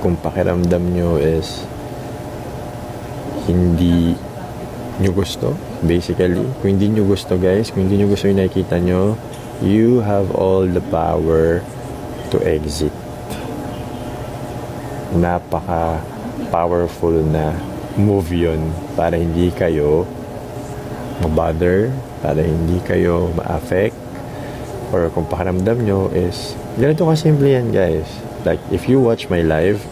kung pakiramdam nyo is hindi nyo gusto, basically, kung hindi nyo gusto guys, kung hindi nyo gusto yung nakikita nyo, you have all the power to exit. Napaka powerful na move yun para hindi kayo mabother, para hindi kayo ma-affect, or kung pakiramdam nyo is ganito kasimple yan guys. Like if you watch my live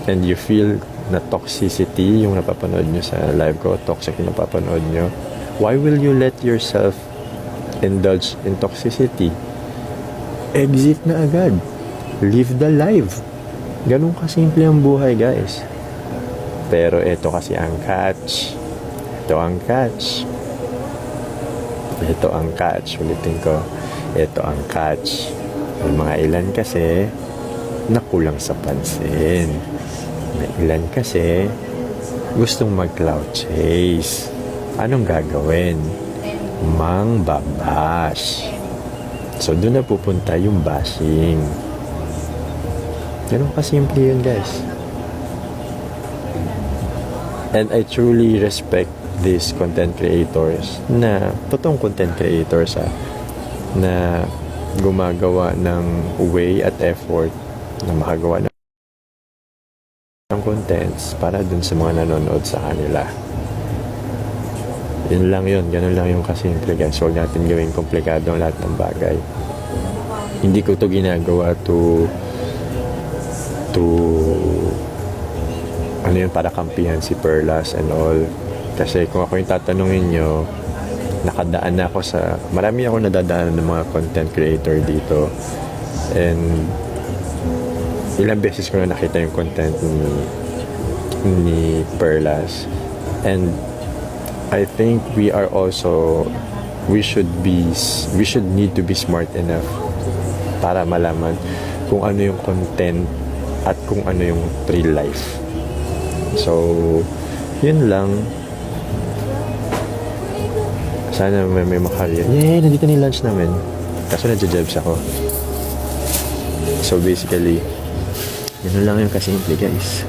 and you feel na toxicity yung napapanood nyo sa live ko, toxic yung napapanood nyo, why will you let yourself indulge in toxicity? Exit na agad. Live the life. Ganun kasimple ang buhay guys. Pero ito kasi ang catch. Ito ang catch. Ito ang catch. Ulitin ko. Ito ang catch. May mga ilan kasi nakulang sa pansin. May ilan kasi gustong mag-cloud chase. Anong gagawin? Mangbabash. So, doon na pupunta yung bashing. Ganun kasimple yun, guys. And I truly respect these content creators na, totoong content creators na gumagawa ng way at effort na makagawa ng contents para dun sa mga nanonood sa kanila. Yun lang yun. Ganun lang yung kasimple guys. Huwag natin gawing komplikado ang lahat ng bagay. Hindi ko to ginagawa to ano yun, para kampihan si Perlas and all. Kasi kung ako yung tatanungin nyo, nakadaan na ako sa, marami ako nadadaan ng mga content creator dito. And ilang beses ko na nakita yung content ni Perlas. And I think we should need to be smart enough para malaman kung ano yung content at kung ano yung real life. So, yun lang. Sana may makareal. Yay! Nandito na yung lunch namin. Kaso nadja-jebs ako. So, basically, yun lang yung kasimple, guys.